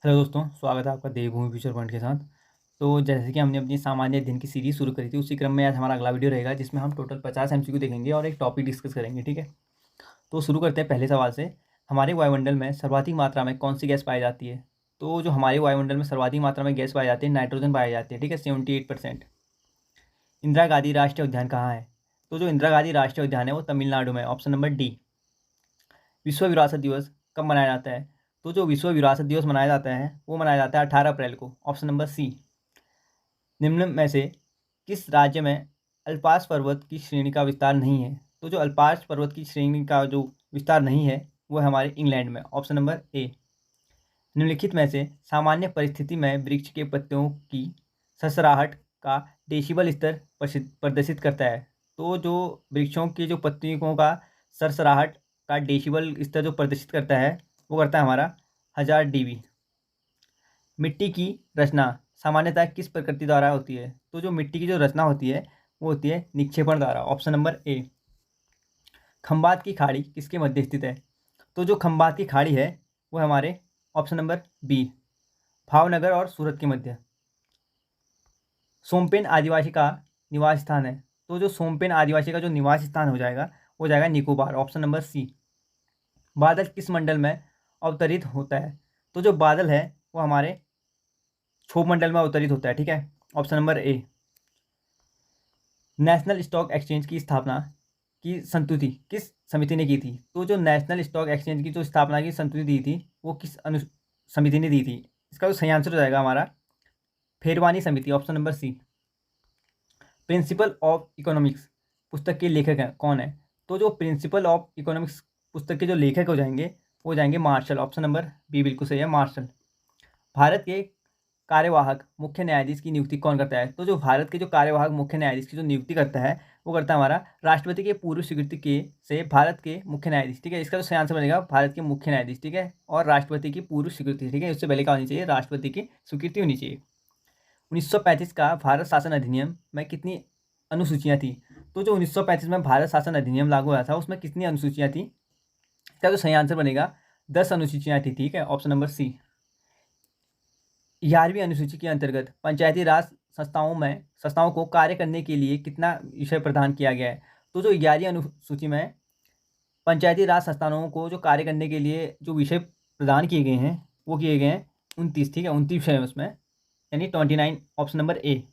Hello दोस्तों, स्वागत है आपका देवभूमि फ्यूचर पॉइंट के साथ। तो जैसे कि हमने अपनी सामान्य अध्ययन की सीरीज़ शुरू करी थी, उसी क्रम में आज हमारा अगला वीडियो रहेगा जिसमें हम टोटल 50 एमसीक्यू देखेंगे और एक टॉपिक डिस्कस करेंगे। ठीक है, तो शुरू करते हैं पहले सवाल से। हमारे वायुमंडल में सर्वाधिक मात्रा में कौन सी गैस पाई जाती है? तो जो हमारे वायुमंडल में सर्वाधिक मात्रा में गैस पाई जाती है, नाइट्रोजन पाई जाती है। ठीक है, 78%। इंदिरा गांधी राष्ट्रीय उद्यान कहाँ है? तो जो इंदिरा गांधी राष्ट्रीय उद्यान है वो तमिलनाडु में, ऑप्शन नंबर डी। विश्व विरासत दिवस कब मनाया जाता है? तो जो विश्व विरासत दिवस मनाया जाता है वो मनाया जाता है 18 अप्रैल को, ऑप्शन नंबर सी। निम्न में से किस राज्य में अल्पास पर्वत की श्रेणी का विस्तार नहीं है? तो जो अल्पास पर्वत की श्रेणी का जो विस्तार नहीं है वो है हमारे इंग्लैंड में, ऑप्शन नंबर ए। निम्नलिखित में से सामान्य परिस्थिति में वृक्ष के पत्तियों की ससराहट का डेसिबल स्तर प्रदर्शित करता है? तो जो वृक्षों की जो पत्तियों का सरसराहट का डेसिबल स्तर जो प्रदर्शित करता है वो करता है हमारा 1000 dB। मिट्टी की रचना सामान्यतः किस प्रकृति द्वारा होती है? तो जो मिट्टी की जो रचना होती है वो होती है निक्षेपण द्वारा, ऑप्शन नंबर ए। खंबात की खाड़ी किसके मध्य स्थित है? तो जो खंबात की खाड़ी है वो हमारे ऑप्शन नंबर बी, भावनगर और सूरत के मध्य। सोमपेन आदिवासी का निवास स्थान है? तो जो सोमपेन आदिवासी का जो निवास स्थान हो जाएगा निकोबार, ऑप्शन नंबर सी। बादल किस मंडल में अवतरित होता है? तो जो बादल है वो हमारे क्षोभ मंडल में अवतरित होता है। ठीक है, option number A. National stock exchange की स्थापना की संस्तुति किस समिति ने की थी? तो जो नेशनल स्टॉक एक्सचेंज की जो स्थापना की संस्तुति दी थी वो किस समिति ने दी थी? इसका जो सही आंसर हो जाएगा हमारा फेरवानी समिति, option number C. Principle of economics पुस्तक के लेखक हैं कौन है? तो जो प्रिंसिपल ऑफ इकोनॉमिक्स पुस्तक के जो लेखक हो जाएंगे मार्शल, ऑप्शन नंबर बी बिल्कुल सही है, मार्शल। भारत के कार्यवाहक मुख्य न्यायाधीश की नियुक्ति कौन करता है? तो जो भारत के जो कार्यवाहक मुख्य न्यायाधीश की जो नियुक्ति करता है वो करता है हमारा राष्ट्रपति के पूर्व स्वीकृति के से भारत के मुख्य न्यायाधीश। ठीक है, इसका जो सही आंसर बनेगा भारत के मुख्य न्यायाधीश। ठीक है, और राष्ट्रपति की पूर्व स्वीकृति। ठीक है, उससे पहले क्या होनी चाहिए? राष्ट्रपति की स्वीकृति होनी चाहिए। 1935 का भारत शासन अधिनियम में कितनी अनुसूचियाँ थी? तो जो 1935 में भारत शासन अधिनियम लागू हुआ था उसमें कितनी अनुसूचियाँ थी? इसका जो सही आंसर बनेगा 10 अनुसूचियाँ थी। ठीक है, ऑप्शन नंबर सी। 11वीं अनुसूची के अंतर्गत पंचायती राज संस्थाओं को कार्य करने के लिए कितना विषय प्रदान किया गया है? तो जो 11वीं अनुसूची में पंचायती राज संस्थानों को जो कार्य करने के लिए जो विषय प्रदान किए गए हैं वो किए गए हैं 29। ठीक है, 29 विषय है उसमें, यानी 29, ऑप्शन नंबर ए।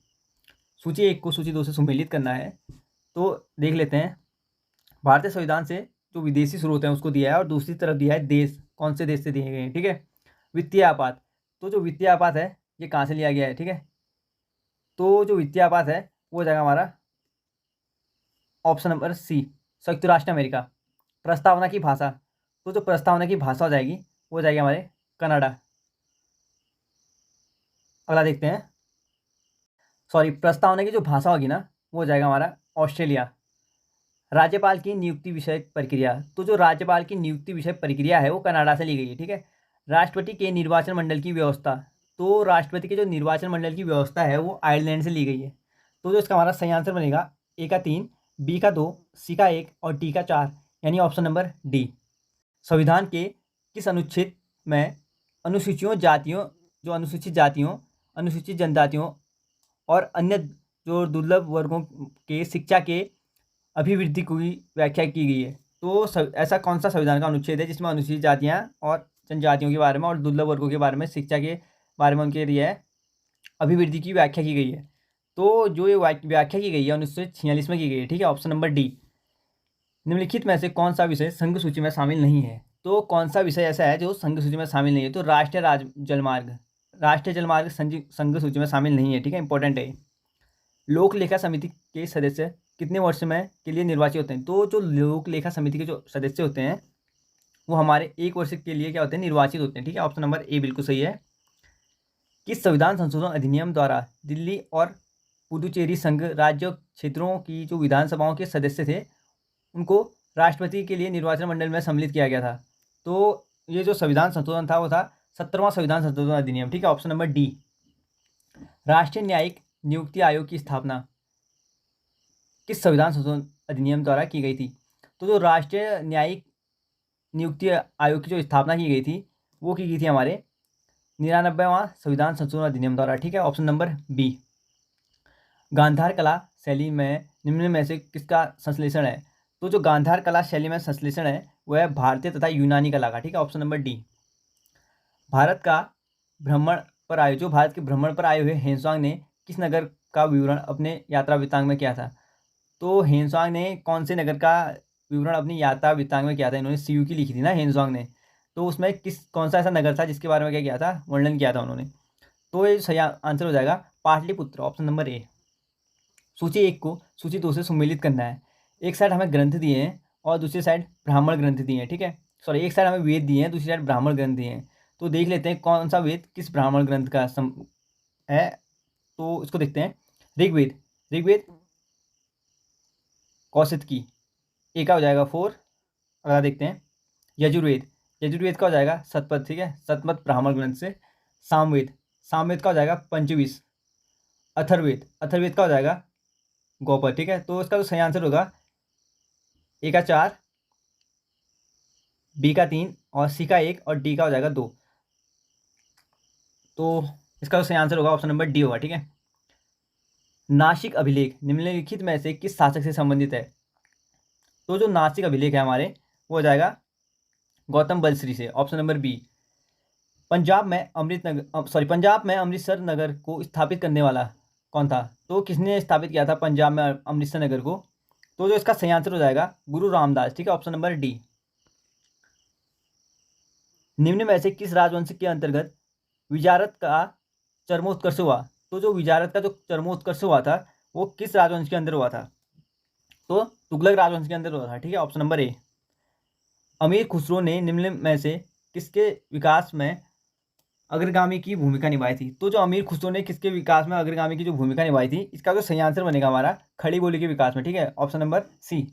सूची 1 को सूची 2 से सुमेलित करना है तो देख लेते हैं। भारतीय संविधान से जो विदेशी स्रोत हैं उसको दिया है और दूसरी तरफ दिया है देश, कौन से देश से दिए गए हैं। ठीक है, वित्तीय आपात, तो जो वित्तीय आपात है ये कहाँ से लिया गया है? ठीक है, तो जो वित्तीय आपात है वो हो जाएगा हमारा ऑप्शन नंबर सी, संयुक्त राष्ट्र अमेरिका। प्रस्तावना की भाषा, तो जो प्रस्तावना की भाषा हो जाएगी वो हो जाएगी हमारे कनाडा। अगला देखते हैं, सॉरी, प्रस्तावना की जो भाषा होगी ना वो हो जाएगा हमारा ऑस्ट्रेलिया। राज्यपाल की नियुक्ति विषय प्रक्रिया, तो जो राज्यपाल की नियुक्ति विषय प्रक्रिया है वो कनाडा से ली गई है। ठीक है, राष्ट्रपति के निर्वाचन मंडल की व्यवस्था, तो राष्ट्रपति के जो निर्वाचन मंडल की व्यवस्था है वो आयरलैंड से ली गई है। तो जो इसका हमारा सही आंसर बनेगा ए का 3, बी का 2, सी का 1 और डी का 4, यानी ऑप्शन नंबर डी। संविधान के किस अनुच्छेद में अनुसूचियों जातियों जो अनुसूचित जातियों, अनुसूचित जनजातियों और अन्य जो दुर्लभ वर्गों के शिक्षा के अभिवृद्धि की व्याख्या की गई है? तो ऐसा कौन सा संविधान का अनुच्छेद है जिसमें अनुसूचित जातियाँ और जनजातियों के बारे में और दुर्लभ वर्गों के बारे में, शिक्षा के बारे में उनके लिए अभिवृद्धि की व्याख्या की गई है? तो जो ये व्याख्या की गई है 1946 में की गई है। ठीक है, ऑप्शन नंबर डी। निम्नलिखित में से कौन सा विषय संघ सूची में शामिल नहीं है? तो कौन सा विषय ऐसा है जो संघ सूची में शामिल नहीं है? तो राष्ट्रीय जलमार्ग संघ सूची में शामिल नहीं है। ठीक है, इंपॉर्टेंट है। लोक लेखा समिति के सदस्य कितने वर्ष में के लिए निर्वाचित होते हैं? तो जो लोक लेखा समिति के जो सदस्य होते हैं वो हमारे 1 वर्ष के लिए क्या होते हैं? निर्वाचित होते हैं। ठीक है, ऑप्शन नंबर ए बिल्कुल सही है। किस संविधान संशोधन अधिनियम द्वारा दिल्ली और पुदुचेरी संघ राज्य क्षेत्रों की जो विधानसभाओं के सदस्य थे उनको राष्ट्रपति के लिए निर्वाचन मंडल में सम्मिलित किया गया था? तो ये जो संविधान संशोधन था वो था 17वां संविधान संशोधन अधिनियम। ठीक है, ऑप्शन नंबर डी। राष्ट्रीय न्यायिक नियुक्ति आयोग की स्थापना किस संविधान संशोधन अधिनियम द्वारा की गई थी? तो जो राष्ट्रीय न्यायिक नियुक्ति आयोग की जो स्थापना की गई थी वो की गई थी हमारे 99वां संविधान संशोधन अधिनियम द्वारा, ठीक है। Option number B. गांधार कला शैली में निम्न में से किसका संश्लेषण है? तो जो गांधार कला शैली में संश्लेषण है वह है भारतीय तथा यूनानी कला का, ठीक है। Option number D. भारत का भ्रमण पर आए जो भारत के भ्रमण पर आए हुए हेनसांग ने किस नगर का विवरण अपने यात्रा वृत्तांत में किया था? तो हेनसांग ने कौन से नगर का विवरण अपनी यात्रा वृत्तांत में किया था? इन्होंने सीयू की लिखी थी ना हेनसांग ने, तो उसमें कौन सा ऐसा नगर था जिसके बारे में क्या किया था, वर्णन किया था उन्होंने? तो ये सही आंसर हो जाएगा पाटलिपुत्र, ऑप्शन नंबर ए। सूची 1 को सूची 2 से सुमेलित करना है। एक साइड हमें ग्रंथ दिए हैं और दूसरी साइड ब्राह्मण ग्रंथ दिए हैं, ठीक है। सॉरी, एक साइड हमें वेद दिए हैं, दूसरी साइड ब्राह्मण ग्रंथ दिए हैं। तो देख लेते हैं कौन सा वेद किस ब्राह्मण ग्रंथ का है। तो इसको देखते हैं। ऋग्वेद, ऋग्वेद कौशिकी ए का हो जाएगा 4। अगला देखते हैं यजुर्वेद, यजुर्वेद का हो जाएगा शतपथ, ठीक है, शतपथ ब्राह्मण ग्रंथ से। सामवेद, सामवेद का हो जाएगा पंचवीस। अथर्ववेद, अथर्ववेद का हो जाएगा गौपर, ठीक है। तो इसका जो सही आंसर होगा ए का 4, बी का 3 और सी का 1 और डी का हो जाएगा 2। तो इसका जो सही आंसर होगा ऑप्शन नंबर डी होगा, ठीक है। नासिक अभिलेख निम्नलिखित में से किस शासक से संबंधित है? तो जो नासिक अभिलेख है हमारे वो हो जाएगा गौतम बलश्री से, ऑप्शन नंबर बी। पंजाब में अमृतसर नगर को स्थापित करने वाला कौन था? तो किसने स्थापित किया था पंजाब में अमृतसर नगर को? तो जो इसका सही आंसर हो जाएगा गुरु रामदास, ठीक है, ऑप्शन नंबर डी। निम्न में से किस राजवंश के अंतर्गत विजारत का चरमोत्कर्ष हुआ? तो जो विजारत का जो चरमोत्कर्ष हुआ था वो किस राजवंश के अंदर हुआ था? तो तुगलक राजवंश के अंदर हुआ था, ठीक है, ऑप्शन नंबर ए। अमीर खुसरो ने निम्न में से किसके विकास में अग्रगामी की भूमिका निभाई थी? तो जो अमीर खुसरो ने किसके विकास में अग्रगामी की जो भूमिका निभाई थी, इसका जो सही आंसर बनेगा हमारा खड़ी बोली के विकास में, ठीक है, ऑप्शन नंबर सी।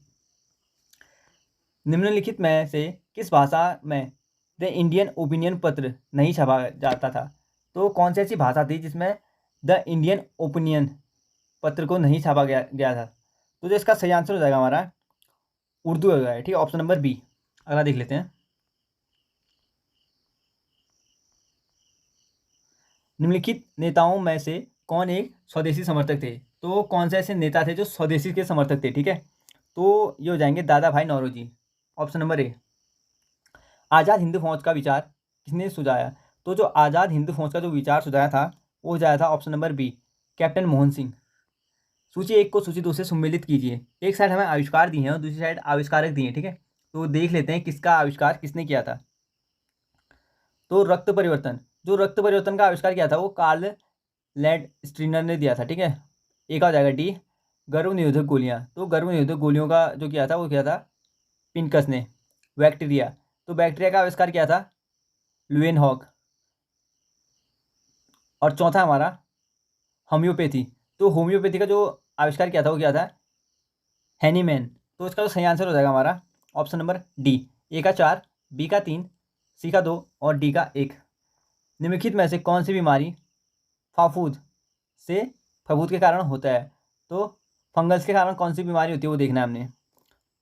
निम्नलिखित में से किस भाषा में द इंडियन ओपिनियन पत्र नहीं छपा जाता था? तो कौन सी ऐसी भाषा थी जिसमें द इंडियन ओपिनियन पत्र को नहीं छापा गया था? तो जो इसका सही आंसर हो जाएगा हमारा उर्दू हो जाएगा, ठीक है, ऑप्शन नंबर बी। अगला देख लेते हैं। निम्नलिखित नेताओं में से कौन एक स्वदेशी समर्थक थे? तो कौन से ऐसे नेता थे जो स्वदेशी के समर्थक थे, ठीक है? तो ये हो जाएंगे दादा भाई Naoroji, option number A. Azad Hind फौज का विचार किसने सुझाया? तो जो आज़ाद हिंद फौज का जो विचार सुझाया था वो सुझाया था option number B, Captain Mohan Singh. सूची 1 को सूची 2 से सम्मिलित कीजिए। एक साइड हमें आविष्कार दिए हैं और दूसरी साइड आविष्कारक दिए हैं, ठीक है। तो देख लेते हैं किसका आविष्कार किसने किया था। तो रक्त परिवर्तन, जो रक्त परिवर्तन का आविष्कार किया था वो कार्ल लैंड स्ट्रीनर ने दिया था, ठीक है। एक आ जाएगा डी, गर्भ निरोधक गोलियां, तो गर्भ निरोधक गोलियों का जो किया था वो किया था पिनकस ने। बैक्टीरिया, तो बैक्टीरिया का आविष्कार किया था लुएनहॉक। और चौथा हमारा होम्योपैथी, तो होम्योपैथी का जो आविष्कार किया था वो किया था हैनीमैन। तो इसका जो सही आंसर हो जाएगा हमारा ऑप्शन नंबर डी, ए का 4, बी का 3, सी का 2 और डी का 1। निम्नलिखित में से कौन सी बीमारी फाफूद के कारण होता है? तो फंगस के कारण कौन सी बीमारी होती है वो देखना है हमने।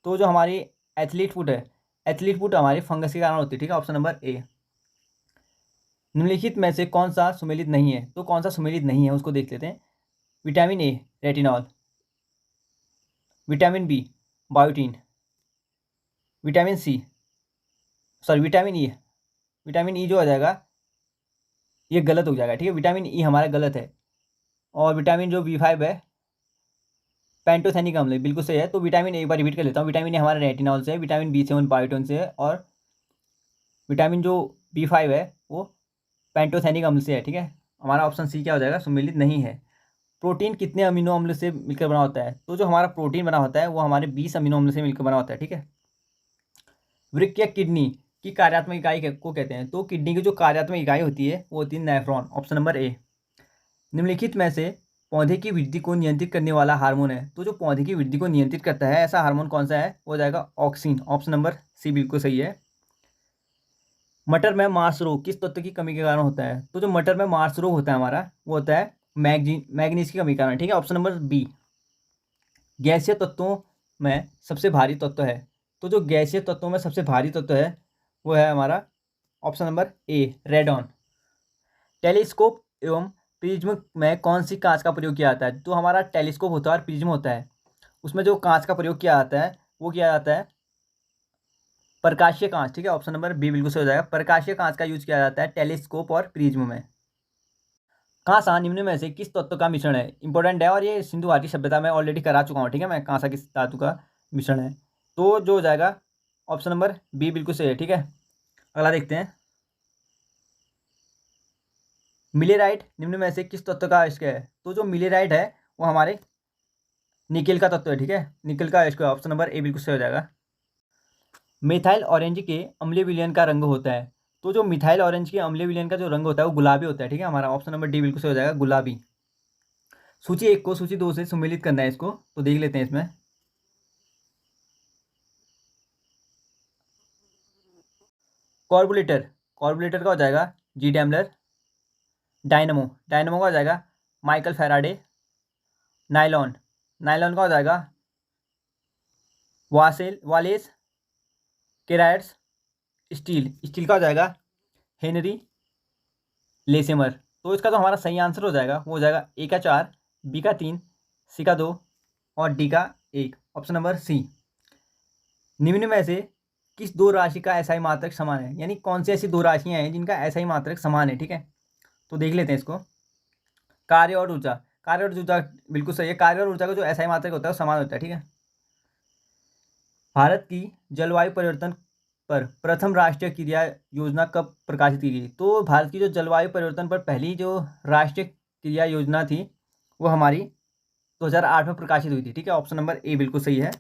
तो जो हमारी एथलीट फुट है, एथलीट फुट हमारी फंगस के कारण होती है, ठीक है, ऑप्शन नंबर ए। निम्नलिखित में से कौन सा सुमेलित नहीं है? तो कौन सा सुमेलित नहीं है उसको देख लेते हैं। Vitamin A retinol, vitamin B biotin, vitamin vitamin E जो आ जाएगा ये गलत हो जाएगा, ठीक है, विटामिन ई हमारा गलत है। और विटामिन जो B5 है पेंटोथेनिक अम्ल, बिल्कुल सही है। तो विटामिन ए एक बार रिपीट कर लेता हूँ। विटामिन ए हमारा रेटिनॉल से है, विटामिन B7 बायोटीन से है और विटामिन जो B5 है वो पेंटोथेनिक अम्ल से है, ठीक है। हमारा ऑप्शन सी क्या हो जाएगा, सुमेलित नहीं है। प्रोटीन कितने अमीनो अम्ल से मिलकर बना होता है? तो जो हमारा प्रोटीन बना होता है वो हमारे 20 अमीनो अम्ल से मिलकर बना होता है, ठीक है। वृक्क या किडनी की कार्यात्मक इकाई को कहते हैं? तो किडनी की जो कार्यात्मक इकाई होती है वो होती है नेफ्रॉन, ऑप्शन नंबर ए। निम्नलिखित में से पौधे की वृद्धि को नियंत्रित करने वाला हार्मोन है? तो जो पौधे की वृद्धि को नियंत्रित करता है ऐसा हार्मोन कौन सा है? वो हो जाएगा ऑक्सिन, ऑप्शन नंबर सी बिल्कुल सही है। मटर में मार्स रोग किस तत्व की कमी के कारण होता है? तो जो मटर में मार्स रोग होता है हमारा वो होता है मैग्नीज की कमी के कारण, ठीक है, ऑप्शन नंबर बी। गैसीय तत्वों में सबसे भारी तत्व है? तो जो गैसीय तत्वों में सबसे भारी तत्व है वो है हमारा option number A, radon. Telescope एवं प्रिज्म में कौन सी कांच का प्रयोग किया जाता है? तो हमारा टेलीस्कोप होता है और प्रिज्म होता है, उसमें जो कांच का प्रयोग किया जाता है वो किया जाता है प्रकाशीय कांच। ठीक है, ऑप्शन नंबर बी बिल्कुल सही हो जाएगा। प्रकाशीय कांच का यूज किया जाता है टेलीस्कोप और प्रिज्म में। कांसा निम्न में से किस तत्व का मिश्रण है? इंपॉर्टेंट है और ये सिंधु घाटी सभ्यता में ऑलरेडी करा चुका हूँ। ठीक है, मैं कांसा किस धातु का मिश्रण है, तो जो हो जाएगा ऑप्शन नंबर बी बिल्कुल सही है। ठीक है, अगला देखते हैं। मिलेराइट निम्न में से किस तत्व का अयस्क है? तो जो मिलेराइट है वो हमारे निकेल का तत्व है। ठीक है, निकेल का अयस्क है, ऑप्शन नंबर ए बिल्कुल सही हो जाएगा। मिथाइल ऑरेंज के अम्लीय विलयन का रंग होता है? तो जो मिथाइल ऑरेंज के अम्लीय विलयन का जो रंग होता है वो गुलाबी होता है। ठीक है, हमारा ऑप्शन नंबर डी बिल्कुल सही हो जाएगा, गुलाबी। सूची 1 को सूची 2 से सम्मिलित करना है इसको, तो देख लेते हैं इसमें। कार्बोरेटर, कार्बोरेटर का हो जाएगा जी डैमलर। डायनमो, डायनमो का हो जाएगा माइकल फैराडे। नायलॉन, नायलॉन का हो जाएगा वालेस केरायट्स। स्टील, स्टील का हो जाएगा हेनरी लेसेमर। तो इसका तो हमारा सही आंसर हो जाएगा वो हो जाएगा ए का 4, बी का 3, सी का 2 और डी का 1, ऑप्शन नंबर सी। निम्न में से किस दो राशि का एसआई मात्रक समान है? यानी कौन सी ऐसी दो राशियां हैं जिनका एसआई मात्रक समान है? ठीक है, तो देख लेते हैं इसको। कार्य और ऊर्जा, कार्य और ऊर्जा बिल्कुल सही है। कार्य और ऊर्जा का जो एसआई मात्रक होता है वो समान होता है। ठीक है, भारत की जलवायु परिवर्तन पर प्रथम राष्ट्रीय क्रिया योजना कब प्रकाशित की गई? तो भारत की जो जलवायु परिवर्तन पर पहली जो राष्ट्रीय क्रिया योजना थी वो हमारी 2008 में प्रकाशित हुई थी। ठीक है, ऑप्शन नंबर ए बिल्कुल सही है।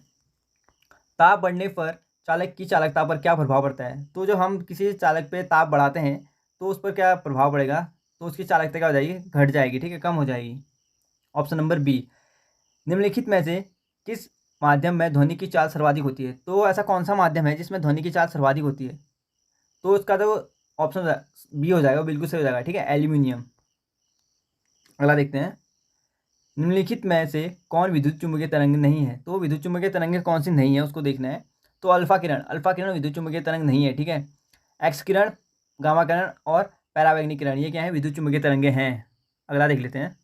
ताप बढ़ने पर चालक की चालकता पर क्या प्रभाव पड़ता है? तो जब हम किसी चालक पे ताप बढ़ाते हैं तो उस पर क्या प्रभाव पड़ेगा? तो उसकी चालकता क्या हो जाएगी? घट जाएगी। ठीक है, कम हो जाएगी, ऑप्शन नंबर बी। निम्नलिखित में से किस माध्यम में ध्वनि की चाल सर्वाधिक होती है? तो ऐसा कौन सा माध्यम है जिसमें ध्वनि की चाल सर्वाधिक होती है? तो उसका तो ऑप्शन बी हो जाएगा, बिल्कुल सही हो जाएगा। ठीक है, एल्यूमिनियम। अगला देखते हैं। निम्नलिखित में से कौन विद्युत चुम्बकीय तरंग नहीं है? तो विद्युत चुम्बकीय तरंग कौन सी नहीं है उसको देखना है। तो अल्फा किरण, अल्फा किरण विद्युत चुम्बकीय तरंग नहीं है। ठीक है, एक्स किरण, गामा किरण और पैरावैग्निक किरण ये क्या है? विद्युत चुम्बकीय तरंगे हैं। अगला देख लेते हैं।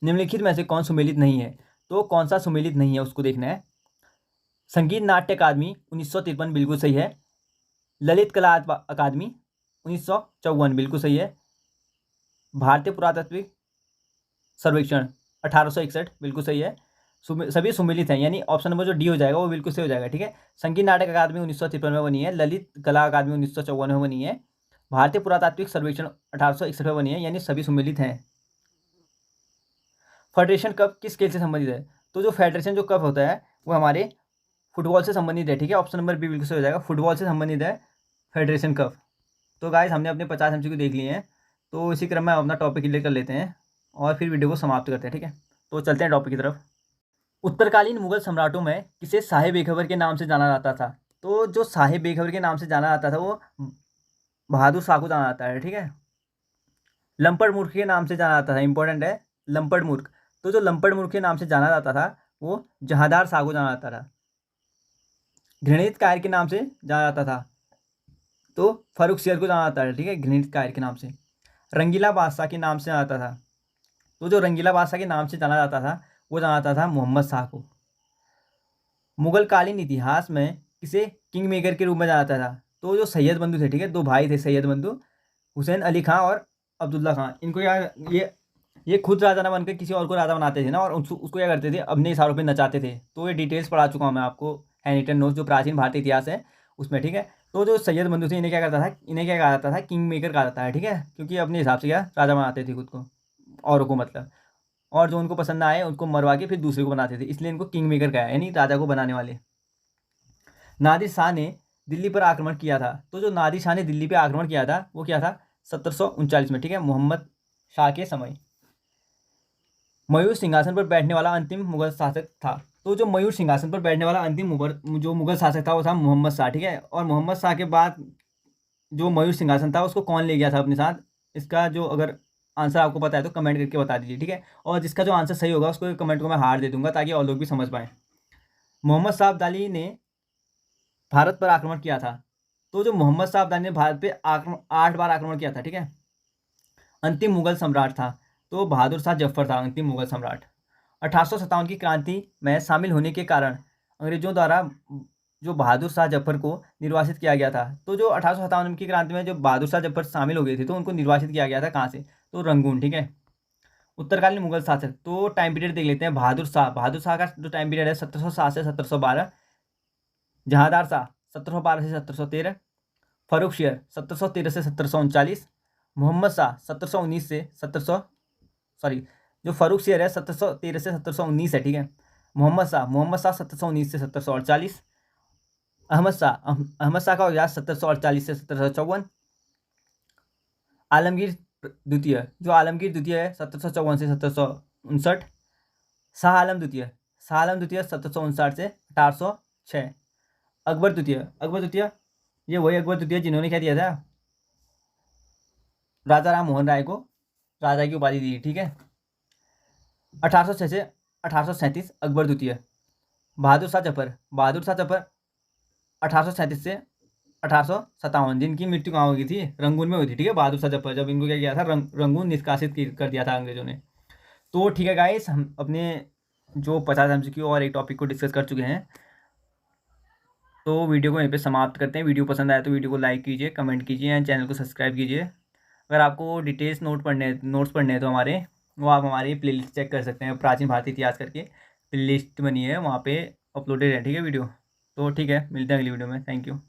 निम्नलिखित में से कौन सुमेलित नहीं है? तो कौन सा सुमेलित नहीं है उसको देखना है। संगीत नाट्य अकादमी 1953 बिल्कुल सही है। ललित कला अकादमी 1954 बिल्कुल सही है। भारतीय पुरातात्विक सर्वेक्षण 1861 बिल्कुल सही है। सभी सुमेलित हैं, यानी ऑप्शन नंबर जो डी हो जाएगा वो बिल्कुल सही हो जाएगा। ठीक है, संगीत नाटक अकादमी 1953 में बनी है, ललित कला अकादमी 1954 में बनी है, भारतीय पुरातात्विक सर्वेक्षण 1861 में बनी है, यानी सभी सुमेलित हैं। फेडरेशन कप किस खेल से संबंधित है? तो जो फेडरेशन जो कप होता है वो हमारे फुटबॉल से संबंधित है। ठीक है, ऑप्शन नंबर बी बिल्कुल सही हो जाएगा, फुटबॉल से संबंधित है फेडरेशन कप। तो गाइस हमने अपने 50 एमसीक्यू देख लिए हैं, तो इसी क्रम में अपना टॉपिक क्लियर कर लेते हैं और फिर वीडियो को समाप्त करते हैं। ठीक है, तो चलते हैं टॉपिक की तरफ। उत्तरकालीन मुगल सम्राटों में किसे शाही बेखबर के नाम से जाना जाता था? तो जो शाही बेखबर के नाम से जाना जाता था वो बहादुर शाह को जाना जाता है। ठीक है, लंपट मूर्ख के नाम से जाना जाता था, इंपॉर्टेंट है, लंपट मूर्ख। तो जो लंपट मूर्ख के नाम से जाना जाता था वो जहांदार शाह को जाना जाता था। घृणित कायर के नाम से जाना जाता था तो फर्रुख शेर को जाना जाता है। ठीक है, घृणित कायर के नाम से। रंगीला बादशाह के नाम से जाना जाता था, तो जो रंगीला बादशाह के नाम से जाना जाता था वो जाना जाता था मोहम्मद शाह को। मुगल कालीन इतिहास में किसे किंग मेकर के रूप में जाना जाता था? तो जो सैयद बंधु थे, ठीक है, दो भाई थे सैयद बंधु, हुसैन अली खां और अब्दुल्ला खां। इनको यार ये खुद राजा ना बनकर किसी और को राजा बनाते थे ना, और उसको क्या करते थे, अपने इशारों पे नचाते थे। तो ये डिटेल्स पढ़ा चुका हूँ मैं आपको, हैनिटन नोट्स जो प्राचीन भारतीय इतिहास है उसमें। ठीक है, तो जो सैयद बंधु थे इन्हें क्या करता था, इन्हें क्या कहा जाता था, किंग मेकर कहा जाता है। ठीक है, क्योंकि अपने हिसाब से क्या राजा बनाते थे खुद को, औरों को मतलब, और जो उनको पसंद ना आए उनको मरवा के फिर दूसरे को बनाते थे, इसलिए इनको किंग मेकर कहा है, यानी राजा को बनाने वाले। नादिर शाह ने दिल्ली पर आक्रमण किया था, तो जो नादिर शाह ने दिल्ली पर आक्रमण किया था वो क्या था, 1739 में। ठीक है, मोहम्मद शाह के समय। मयूर सिंहासन पर बैठने वाला अंतिम मुगल शासक था, तो जो मयूर सिंहासन पर बैठने वाला अंतिम जो मुगल शासक था वो था मोहम्मद शाह। ठीक है, और मोहम्मद शाह के बाद जो मयूर सिंहासन था उसको कौन ले गया था अपने साथ? इसका जो अगर आंसर आपको पता है तो कमेंट करके बता दीजिए। ठीक है, और जिसका जो आंसर सही होगा उसको कमेंट को मैं हार दे दूंगा ताकि और लोग भी समझ पाएँ। मोहम्मद शाह अब्दाली ने भारत पर आक्रमण किया था, तो जो मोहम्मद शाह अब्दाली ने भारत पे आक्रमण 8 बार आक्रमण किया था। ठीक है, अंतिम मुगल सम्राट था? तो बहादुर शाह जफर था अंतिम मुगल सम्राट। 1857 की क्रांति में शामिल होने के कारण अंग्रेजों द्वारा जो बहादुर शाह जफर को निर्वासित किया गया था। तो जो 1857 की क्रांति में जो बहादुर शाह जफर शामिल हो गए थे तो उनको निर्वासित किया गया था कहाँ से? तो रंगून। ठीक है। उत्तरकालीन मुगल शासक, तो टाइम पीरियड देख लेते हैं। बहादुर शाह का जो टाइम पीरियड है 1707 से 1712। जहांदार शाह 1712 से 1713। फर्रुख शेर 1713 से 1739। मोहम्मद शाह 1719 से 1700 सॉरी जो फर्रुख शेर है 1713 से 1719 है। ठीक है। मोहम्मद शाह 1719 से 1748। अहमद शाह का हो गया 1748 से 1754। आलमगीर द्वितीय, जो आलमगीर द्वितीय है 1754 से 1759। शाह आलम द्वितीय 1759 से 1806। अकबर द्वितीय ये वही अकबर द्वितीय जिन्होंने क्या दिया था, राजा राम मोहन राय को राजा की उपाधि दी। ठीक है। 1806 से 1837 अकबर द्वितीय। बहादुर शाह जफर 1837 से 1857, जिनकी मृत्यु कहाँ हो गई थी? रंगून में हुई थी। ठीक है। बहादुर शाह जफर, जब इनको क्या किया था, रंगून निष्कासित कर दिया था अंग्रेजों ने। तो ठीक है गाइस, हम अपने जो 50 MCQ और एक टॉपिक को डिस्कस कर चुके हैं, तो वीडियो को यहीं पे समाप्त करते हैं। वीडियो पसंद आए तो वीडियो को लाइक कीजिए, कमेंट कीजिए एंड चैनल को सब्सक्राइब कीजिए। अगर आपको डिटेल्स नोट्स पढ़ने हैं तो वो आप हमारी प्लेलिस्ट चेक कर सकते हैं। प्राचीन भारतीय इतिहास करके प्लेलिस्ट बनी है, वहाँ पे अपलोडेड है। ठीक है वीडियो। तो ठीक है, मिलते हैं अगली वीडियो में। Thank you.